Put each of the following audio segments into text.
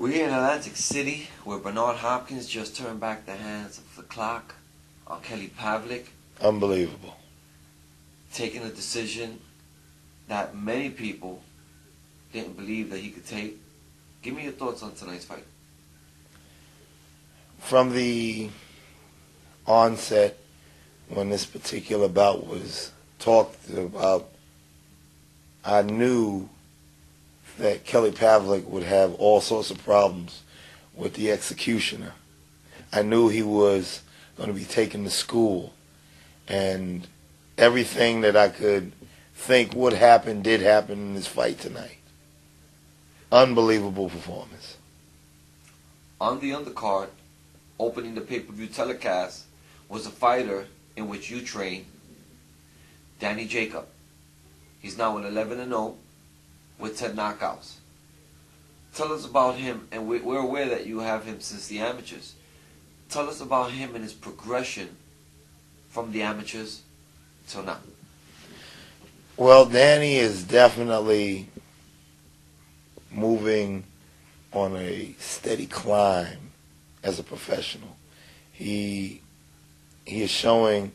We're here in Atlantic City, where Bernard Hopkins just turned back the hands of the clock on Pavlik, Unbelievable. taking a decision that many people didn't believe that he could take. Give me your thoughts on tonight's fight. From the onset, when this particular bout was talked about, I knew that Pavlik would have all sorts of problems with the executioner. I knew he was going to be taken to school, and everything that I could think would happen did happen in this fight tonight. Unbelievable performance. On the undercard, opening the pay-per-view telecast, was a fighter in which you train, Danny Jacob. He's now at 11-0 with 10 knockouts. Tell us about him, and we're aware that you have him since the amateurs. Tell us about him and his progression from the amateurs till now. Well, Danny is definitely moving on a steady climb as a professional. He is showing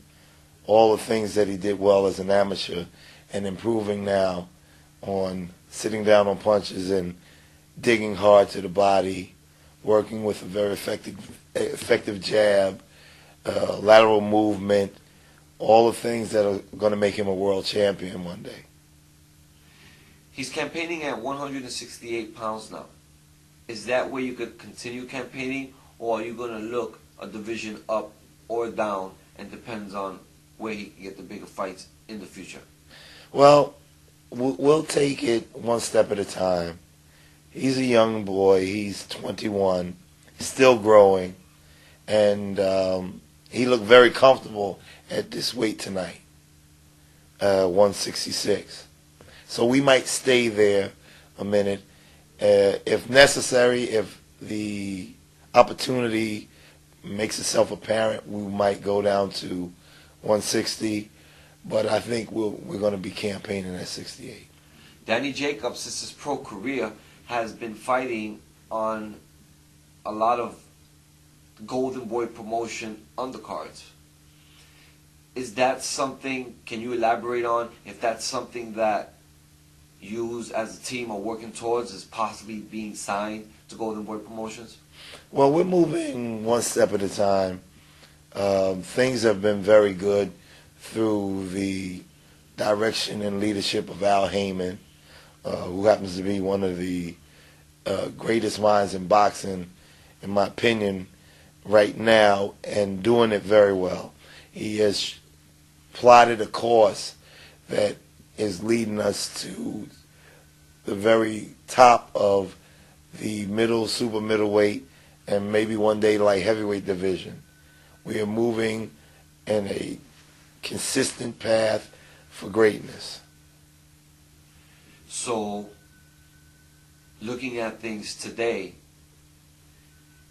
all the things that he did well as an amateur and improving now on sitting down on punches and digging hard to the body, working with a very effective jab, lateral movement, all the things that are going to make him a world champion one day. He's campaigning at 168 pounds now. Is that where you could continue campaigning, or are you going to look a division up or down, and depends on where he can get the bigger fights in the future? Well, we'll take it one step at a time. He's a young boy. He's 21, still growing, and he looked very comfortable at this weight tonight, 166. So we might stay there a minute. If necessary, if the opportunity makes itself apparent, we might go down to 160. But I think we're going to be campaigning at 68. Danny Jacobs, since his pro career, has been fighting on a lot of Golden Boy promotion undercards. Is that something, can you elaborate on, if that's something that you as a team are working towards, is possibly being signed to Golden Boy promotions? Well, we're moving one step at a time. Things have been very good through the direction and leadership of Al Heyman, who happens to be one of the greatest minds in boxing, in my opinion, right now, and doing it very well. He has plotted a course that is leading us to the very top of the middle, super middleweight, and maybe one day light heavyweight division. We are moving in a consistent path for greatness. So, looking at things today,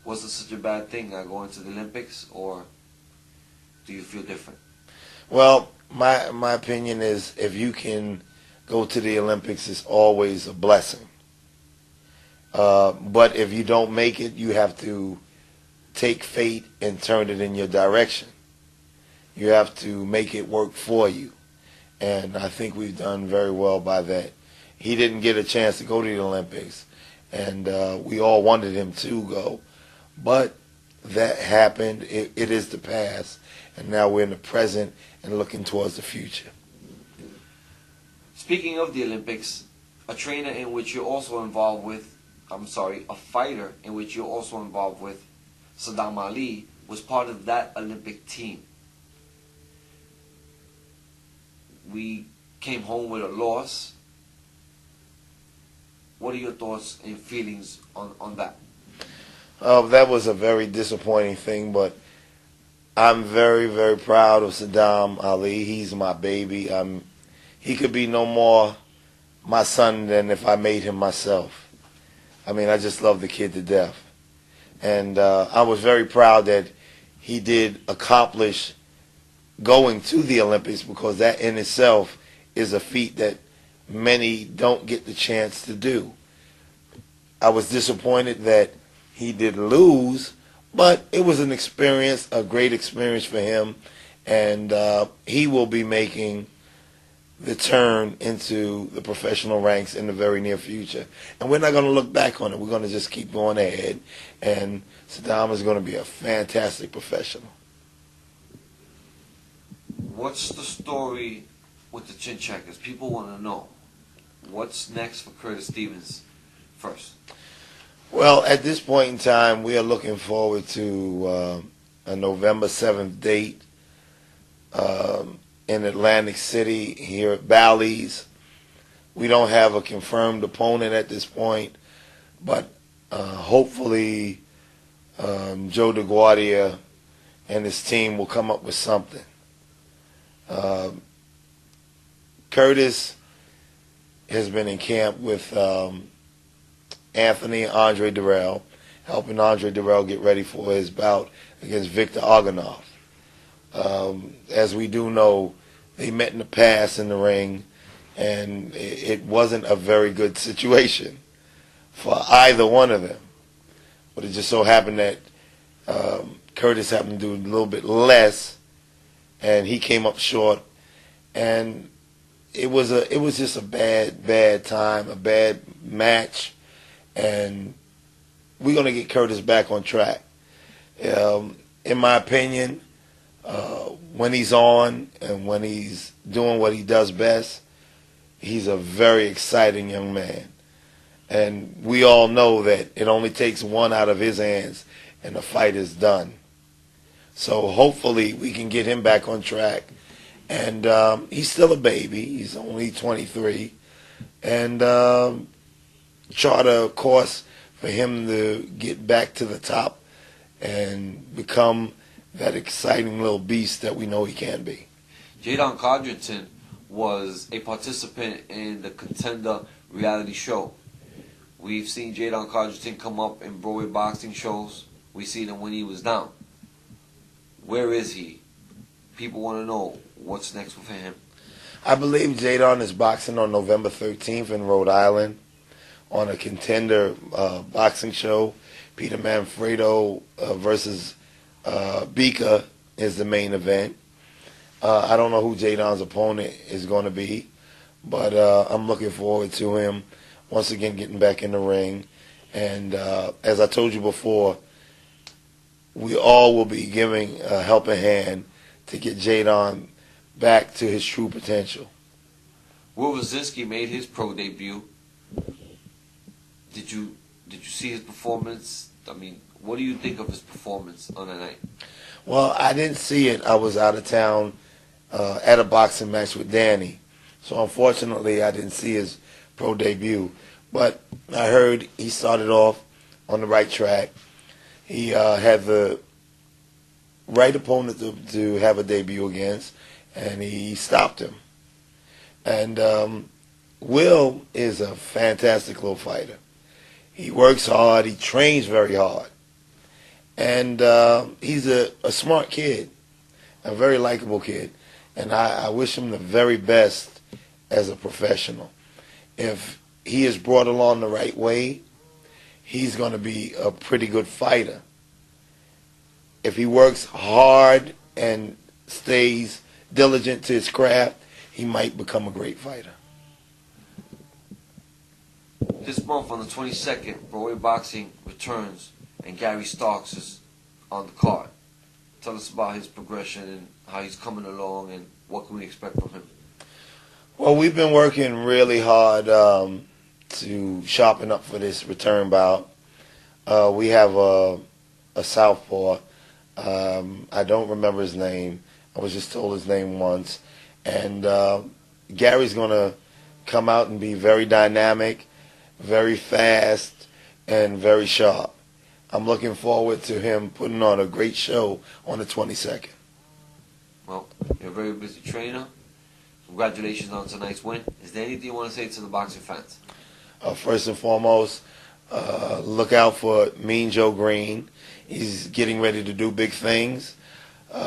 was it such a bad thing going to the Olympics, or do you feel different? Well, my opinion is if you can go to the Olympics, it's always a blessing. But if you don't make it, you have to take fate and turn it in your direction. You have to make it work for you. And I think we've done very well by that. He didn't get a chance to go to the Olympics, and we all wanted him to go. But that happened. It is the past, and now we're in the present and looking towards the future. Speaking of the Olympics, a trainer in which you're also involved with, a fighter in which you're also involved with, Saddam Ali, was part of that Olympic team. We came home with a loss. What are your thoughts and feelings on that? That was a very disappointing thing, but I'm very, very proud of Saddam Ali. He's my baby. He could be no more my son than if I made him myself. I mean, I just love the kid to death. And I was very proud that he did accomplish going to the Olympics, because that in itself is a feat that many don't get the chance to do. I was disappointed that he did lose, but it was an experience, a great experience for him, and he will be making the turn into the professional ranks in the very near future. And we're not going to look back on it. We're going to just keep going ahead, and Saddam is going to be a fantastic professional. What's the story with the chin checkers? People want to know. What's next for Curtis Stevens first? Well, at this point in time, we are looking forward to a November 7th date in Atlantic City here at Bally's. We don't have a confirmed opponent at this point, but hopefully Joe DeGuardia and his team will come up with something. Curtis has been in camp with Anthony Andre Durrell, helping Andre Durrell get ready for his bout against Victor Oganov. As we do know, they met in the past in the ring, and it wasn't a very good situation for either one of them. But it just so happened that Curtis happened to do a little bit less, and he came up short. And it was just a bad time, a bad match, and we're gonna get Curtis back on track. In my opinion, when he's on and when he's doing what he does best, he's a very exciting young man. And we all know that it only takes one out of his hands and the fight is done. So hopefully we can get him back on track. And he's still a baby. He's only 23. And chart a course for him to get back to the top and become that exciting little beast that we know he can be. Jaidon Codrington was a participant in the Contender reality show. We've seen Jaidon Codrington come up in Broadway boxing shows. We've seen him when he was down. Where is he? People want to know what's next for him. I believe Jaidon is boxing on November 13th in Rhode Island on a Contender boxing show. Peter Manfredo versus Bika is the main event. I don't know who Jaidon's opponent is going to be, but I'm looking forward to him once again getting back in the ring. And as I told you before, we all will be giving a helping hand to get Jaidon back to his true potential. Will Rozier made his pro debut. Did you see his performance? I mean, what do you think of his performance on the night? Well, I didn't see it. I was out of town at a boxing match with Danny. So unfortunately, I didn't see his pro debut. But I heard he started off on the right track. He had the right opponent to have a debut against, and he stopped him. And Will is a fantastic little fighter. He works hard. He trains very hard. And he's a smart kid, a very likable kid. And I wish him the very best as a professional. If he is brought along the right way, he's going to be a pretty good fighter. If he works hard and stays diligent to his craft, he might become a great fighter. This month on the 22nd, Broadway Boxing returns, and Gary Starks is on the card. Tell us about his progression and how he's coming along and what can we expect from him. Well, we've been working really hard to sharpen up for this return bout. We have a southpaw. I don't remember his name. I was just told his name once. And Gary's going to come out and be very dynamic, very fast, and very sharp. I'm looking forward to him putting on a great show on the 22nd. Well, you're a very busy trainer. Congratulations on tonight's win. Is there anything you want to say to the boxing fans? First and foremost, look out for Mean Joe Green. He's getting ready to do big things.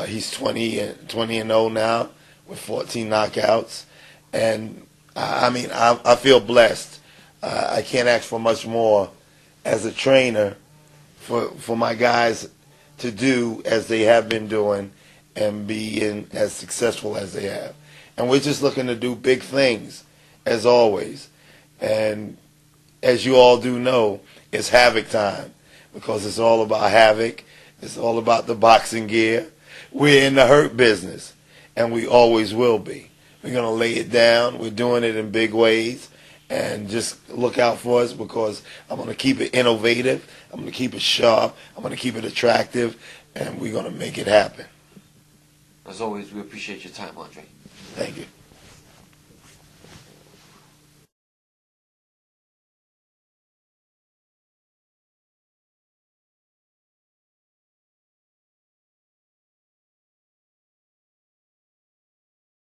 He's 20-0 now with 14 knockouts. And, I feel blessed. I can't ask for much more as a trainer for my guys to do as they have been doing and be as successful as they have. And we're just looking to do big things, as always. And as you all do know, it's Havoc time, because it's all about Havoc. It's all about the boxing gear. We're in the hurt business, and we always will be. We're going to lay it down. We're doing it in big ways. And just look out for us, because I'm going to keep it innovative. I'm going to keep it sharp. I'm going to keep it attractive. And we're going to make it happen. As always, we appreciate your time, Andre. Thank you.